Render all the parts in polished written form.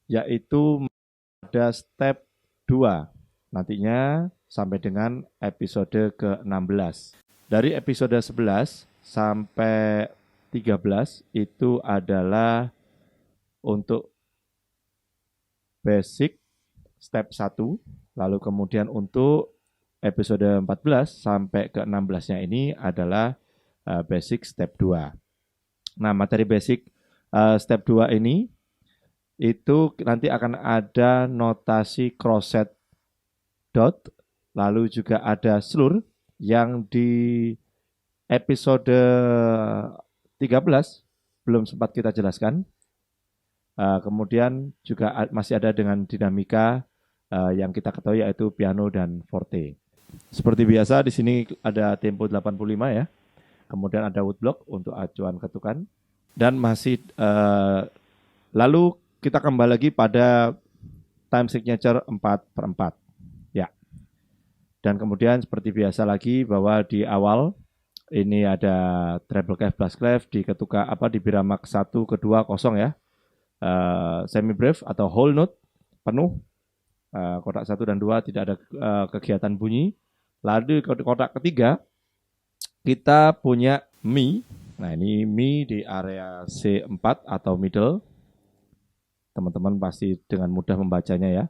yaitu pada step 2 nantinya sampai dengan episode ke-16. Dari episode 11 sampai 13 itu adalah untuk basic step 1, lalu kemudian untuk episode 14 sampai ke-16-nya ini adalah basic step 2. Nah, materi basic step 2 ini itu nanti akan ada notasi crosset dot, lalu juga ada slur yang di episode 13 belum sempat kita jelaskan. Kemudian juga masih ada dengan dinamika yang kita ketahui yaitu piano dan forte. Seperti biasa di sini ada tempo 85 ya. Kemudian ada woodblock untuk acuan ketukan dan masih lalu kita kembali lagi pada time signature 4/4 ya. Dan kemudian seperti biasa lagi bahwa di awal ini ada treble clef, bass clef di ketuka di birama ke-1, ke-2 kosong ya. Semi brief atau whole note penuh. Kotak 1 dan 2 tidak ada kegiatan bunyi. Lalu di kotak ketiga kita punya mi. Nah, ini mi di area C4 atau middle. Teman-teman pasti dengan mudah membacanya ya.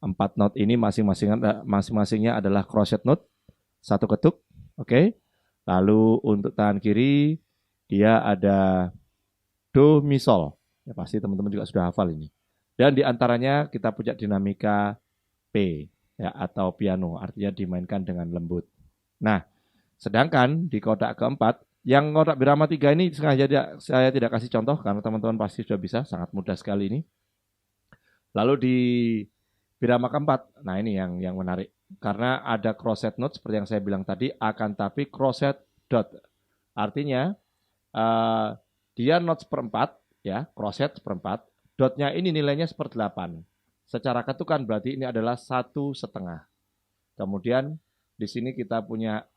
4 note ini masing-masingnya adalah crochet note, 1 ketuk. Oke. Lalu untuk tangan kiri dia ada do mi sol. Ya, pasti teman-teman juga sudah hafal ini. Dan di antaranya kita punya dinamika P ya, atau piano, artinya dimainkan dengan lembut. Nah, sedangkan di kotak keempat, yang kotak birama 3 ini sengaja saya tidak kasih contoh karena teman-teman pasti sudah bisa, sangat mudah sekali ini. Lalu di birama keempat, nah ini yang menarik. Karena ada crochet note seperti yang saya bilang tadi, akan tapi crochet dot. Artinya dia note seperempat, ya, crochet seperempat, dotnya ini nilainya 1/8. Secara ketukan berarti ini adalah 1/2. Kemudian di sini kita punya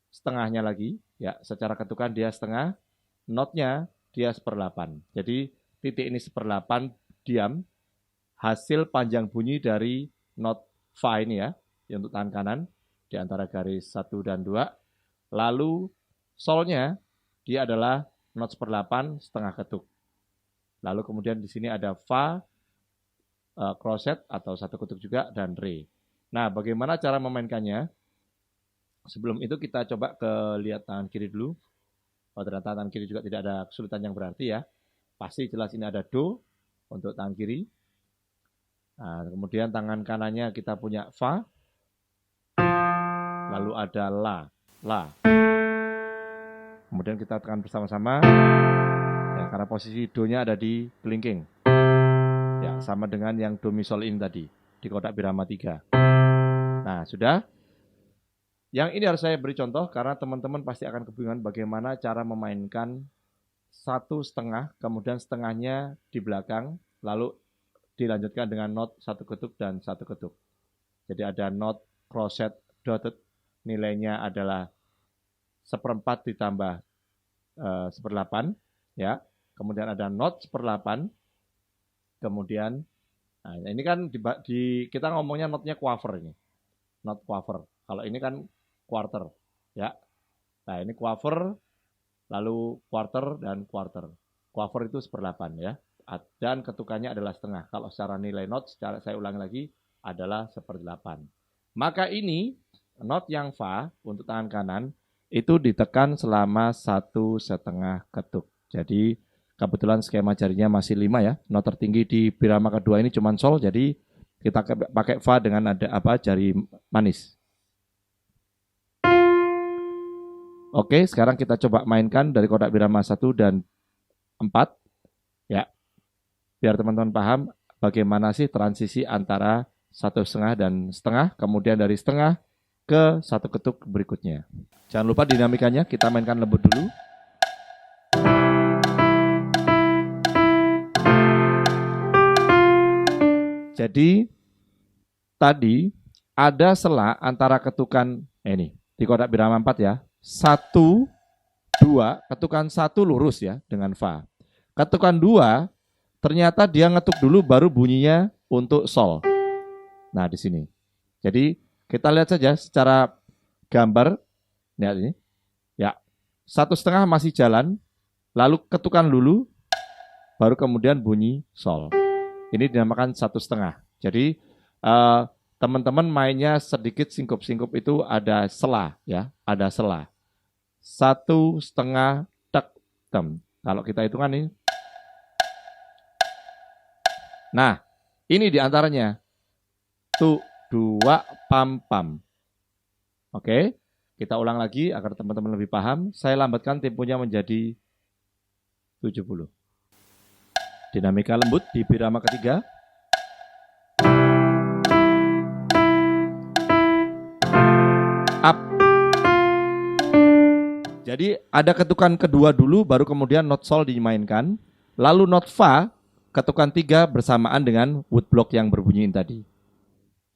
setengahnya lagi, ya, secara ketukan dia setengah, notnya dia 1/8. Jadi titik ini 1/8 diam, hasil panjang bunyi dari not fa ini ya, untuk tangan kanan di antara garis 1 dan 2. Lalu solnya dia adalah not 1/8 setengah ketuk. Lalu kemudian di sini ada fa, crochet atau 1 ketuk juga, dan re. Nah, bagaimana cara memainkannya? Sebelum itu kita coba lihat tangan kiri dulu. Oh, ternyata tangan kiri juga tidak ada kesulitan yang berarti ya. Pasti jelas ini ada do untuk tangan kiri. Nah, kemudian tangan kanannya kita punya fa. Lalu ada la. Kemudian kita tekan bersama-sama. Ya, karena posisi do-nya ada di kelingking. Ya, sama dengan yang do mi sol ini tadi di kotak birama 3. Nah, sudah. Yang ini harus saya beri contoh karena teman-teman pasti akan kebingungan bagaimana cara memainkan 1/2, kemudian setengahnya di belakang, lalu dilanjutkan dengan not 1 ketuk dan 1 ketuk. Jadi ada not crochet dotted, nilainya adalah 1/4 ditambah 1/8, ya. Kemudian ada not 1/8. Kemudian, nah ini kan kita ngomongnya notnya quaver ini, not quaver. Kalau ini kan quarter, ya. Nah ini quaver, lalu quarter dan quarter. Quaver itu 1/8 ya. Dan ketukannya adalah setengah. Kalau secara nilai not, saya ulangi lagi, adalah 1/8. Maka ini not yang fa untuk tangan kanan itu ditekan selama 1,5 ketuk. Jadi kebetulan skema jarinya masih 5 ya. Not tertinggi di birama kedua ini cuma sol, jadi kita pakai fa dengan ada jari manis. Oke, sekarang kita coba mainkan dari kotak birama 1 dan 4. Ya. Biar teman-teman paham bagaimana sih transisi antara 1,5 dan setengah, kemudian dari setengah ke 1 ketuk berikutnya. Jangan lupa dinamikanya, kita mainkan lembut dulu. Jadi tadi ada sela antara ketukan ini di kotak birama 4 ya. 1, 2, ketukan 1 lurus ya dengan fa. Ketukan 2 ternyata dia ngetuk dulu baru bunyinya untuk sol. Nah, di sini. Jadi, kita lihat saja secara gambar. Lihat ini. Ya, 1/2 masih jalan, lalu ketukan dulu, baru kemudian bunyi sol. Ini dinamakan 1/2. Jadi, teman-teman mainnya sedikit singkup-singkup itu ada sela, ya, ada sela. 1/2 tek tem. Kalau kita hitungan ini. Nah, ini diantaranya. Tu, dua, pam, pam. Oke, kita ulang lagi agar teman-teman lebih paham. Saya lambatkan temponya menjadi 70. Dinamika lembut di birama ketiga. Up. Jadi ada ketukan kedua dulu, baru kemudian not sol dimainkan. Lalu not fa, ketukan 3 bersamaan dengan woodblock yang berbunyi tadi.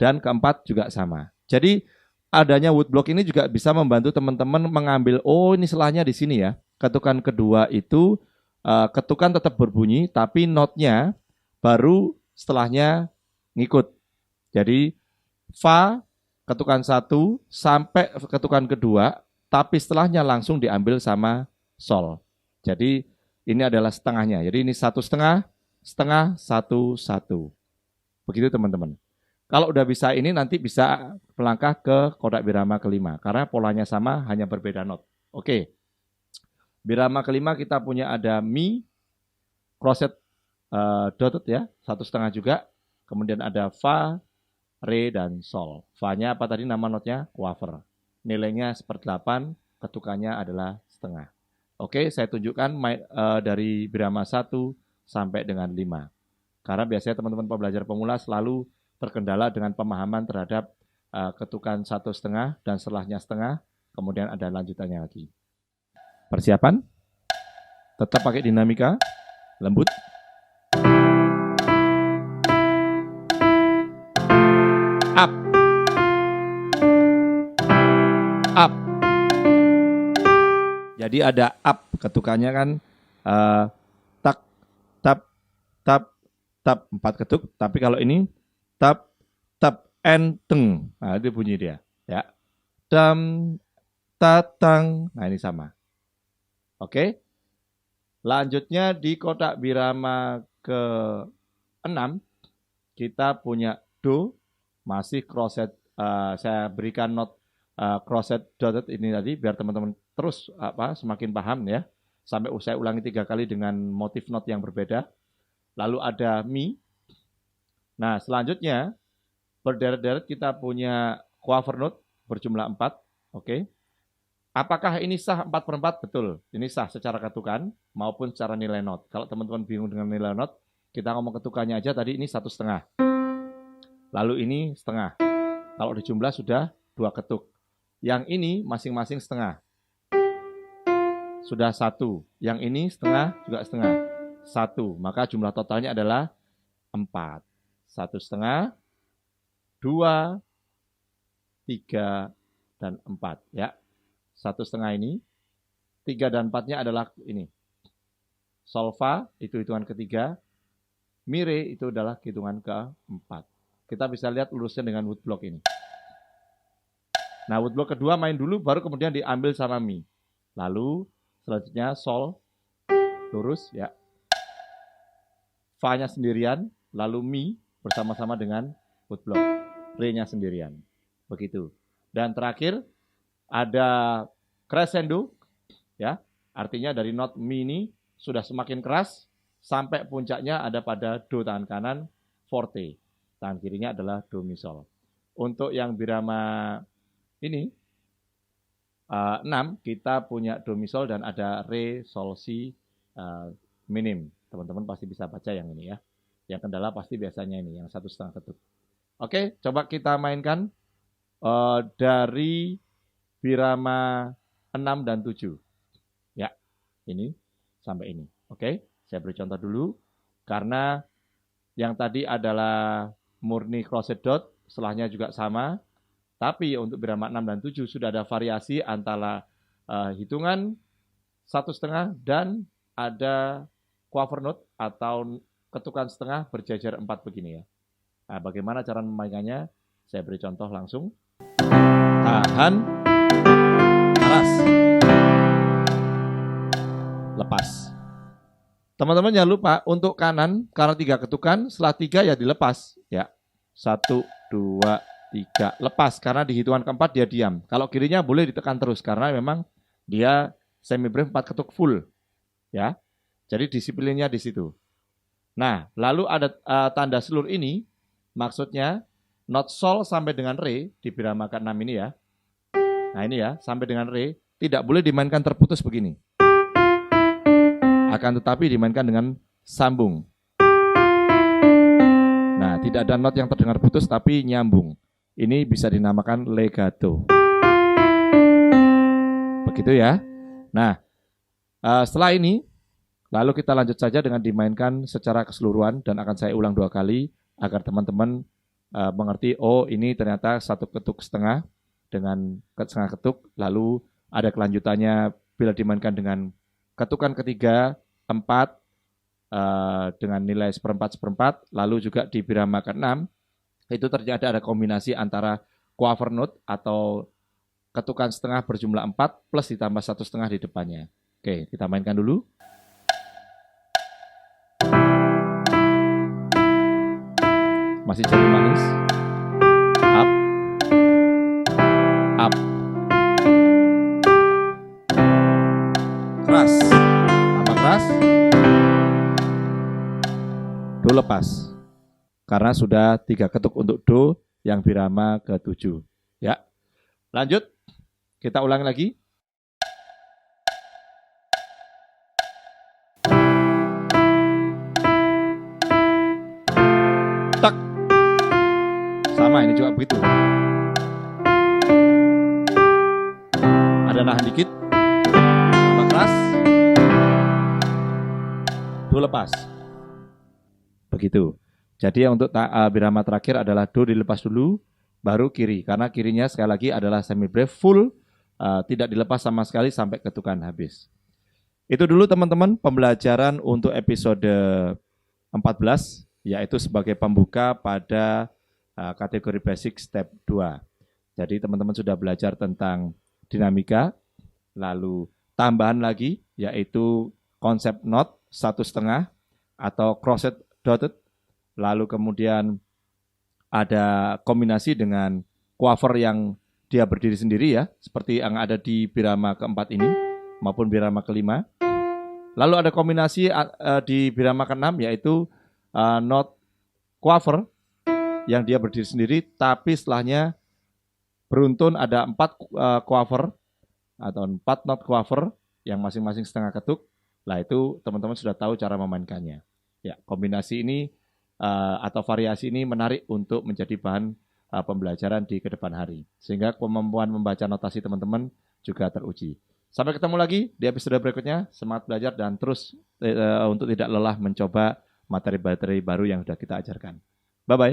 Dan keempat juga sama. Jadi adanya woodblock ini juga bisa membantu teman-teman mengambil, oh ini selahnya di sini ya. Ketukan kedua itu, ketukan tetap berbunyi, tapi notnya baru setelahnya ngikut. Jadi fa, ketukan 1 sampai ketukan kedua, tapi setelahnya langsung diambil sama sol. Jadi ini adalah setengahnya. Jadi ini 1/2, setengah, 1, 1. Begitu teman-teman. Kalau udah bisa ini nanti bisa melangkah ke kotak birama kelima. Karena polanya sama, hanya berbeda not. Oke. Birama kelima kita punya ada mi, crochet dotted ya, 1/2 juga. Kemudian ada fa, re, dan sol. Fa-nya apa tadi nama notnya? Quaver. Nilainya 1/8, ketukannya adalah setengah. Oke, saya tunjukkan dari birama 1 sampai dengan 5. Karena biasanya teman-teman pembelajar pemula selalu terkendala dengan pemahaman terhadap ketukan 1/2 dan setelahnya setengah, kemudian ada lanjutannya lagi. Persiapan? Tetap pakai dinamika, lembut. Up. Up. Jadi ada up, ketukannya kan tak, tap, tap, tap, 4 ketuk. Tapi kalau ini tap, tap, enteng. Nah, itu bunyi dia. Ya. Dam, tatang. Nah, ini sama. Oke. Lanjutnya di kotak birama ke-6, kita punya do, masih crochet. Saya berikan not crochet dotted ini tadi, biar teman-teman terus semakin paham ya. Sampai saya ulangi 3 kali dengan motif not yang berbeda. Lalu ada mi. Nah, selanjutnya berderet-deret kita punya quaver note berjumlah 4. Oke. Apakah ini sah 4/4? Betul. Ini sah secara ketukan maupun secara nilai not. Kalau teman-teman bingung dengan nilai not, kita ngomong ketukannya aja tadi ini 1/2. Lalu ini setengah. Kalau dijumlah sudah 2 ketuk. Yang ini masing-masing setengah. Sudah 1. Yang ini setengah juga setengah. 1. Maka jumlah totalnya adalah 4. 1/2, 2, 3, dan 4. Ya. 1/2 ini. 3 dan 4-nya adalah ini. Solfa itu hitungan ketiga. Mire itu adalah hitungan keempat. Kita bisa lihat lurusnya dengan woodblock ini. Nah, woodblock kedua main dulu, baru kemudian diambil sama mi. Lalu selanjutnya sol, lurus ya. Fa-nya sendirian, lalu mi bersama-sama dengan woodblock. Re-nya sendirian. Begitu. Dan terakhir ada crescendo ya. Artinya dari not mi ini sudah semakin keras sampai puncaknya ada pada do tangan kanan forte. Tangan kirinya adalah do mi sol. Untuk yang birama ini 6 kita punya do mi sol dan ada re sol si minim. Teman-teman pasti bisa baca yang ini ya. Yang kendala pasti biasanya ini yang 1/2 ketuk. Oke, coba kita mainkan dari birama 6 dan 7. Ya, ini sampai ini. Oke, saya beri contoh dulu. Karena yang tadi adalah murni crochet dot, setelahnya juga sama. Tapi untuk birama 6 dan 7 sudah ada variasi antara hitungan 1/2 dan ada quaver note atau ketukan setengah berjajar 4 begini ya. Nah, bagaimana cara memainkannya? Saya beri contoh langsung. Tahan, keras, lepas. Teman-teman jangan lupa untuk kanan, karena 3 ketukan, setelah 3 ya dilepas. Ya, 1, 2, 3, lepas. Karena di hitungan keempat dia diam. Kalau kirinya boleh ditekan terus, karena memang dia semi brief 4 ketuk full. Ya, jadi disiplinnya di situ. Nah, lalu ada tanda seluruh ini, maksudnya not sol sampai dengan re di birama ke-6 ini ya. Nah ini ya, sampai dengan re, tidak boleh dimainkan terputus begini. Akan tetapi dimainkan dengan sambung. Nah, tidak ada not yang terdengar putus tapi nyambung. Ini bisa dinamakan legato. Begitu ya. Nah, setelah ini, lalu kita lanjut saja dengan dimainkan secara keseluruhan dan akan saya ulang 2 kali agar teman-teman mengerti, oh ini ternyata 1 ketuk setengah dengan setengah ketuk, lalu ada kelanjutannya bila dimainkan dengan ketukan ketiga, 4 dengan nilai seperempat, lalu juga di birama ke-6, itu ternyata ada kombinasi antara quaver note atau ketukan setengah berjumlah 4 plus ditambah 1 setengah di depannya. Oke, kita mainkan dulu. Masih jadi manis. Up. Up. Keras. Tambah keras. Do lepas. Karena sudah 3 ketuk untuk do yang birama ke-7. Ya. Lanjut. Kita ulangi lagi. Tak. Sama ini juga begitu. Ada nahan dikit. Tambah keras. Do lepas. Begitu. Jadi untuk birama terakhir adalah do dilepas dulu, baru kiri. Karena kirinya sekali lagi adalah semi brief full, tidak dilepas sama sekali sampai ketukan habis. Itu dulu teman-teman pembelajaran untuk episode 14, yaitu sebagai pembuka pada kategori basic step 2. Jadi teman-teman sudah belajar tentang dinamika, lalu tambahan lagi yaitu konsep not 1/2 atau crossed dotted, lalu kemudian ada kombinasi dengan quaver yang dia berdiri sendiri ya, seperti yang ada di birama ke-4 ini maupun birama ke-5. Lalu ada kombinasi di birama ke-6 yaitu not quaver yang dia berdiri sendiri, tapi setelahnya beruntun ada 4 quaver atau 4 not quaver yang masing-masing setengah ketuk. Lah itu teman-teman sudah tahu cara memainkannya. Ya, kombinasi ini atau variasi ini menarik untuk menjadi bahan pembelajaran di kedepan hari. Sehingga kemampuan membaca notasi teman-teman juga teruji. Sampai ketemu lagi di episode berikutnya. Semangat belajar dan terus untuk tidak lelah mencoba materi-materi baru yang sudah kita ajarkan. Bye-bye.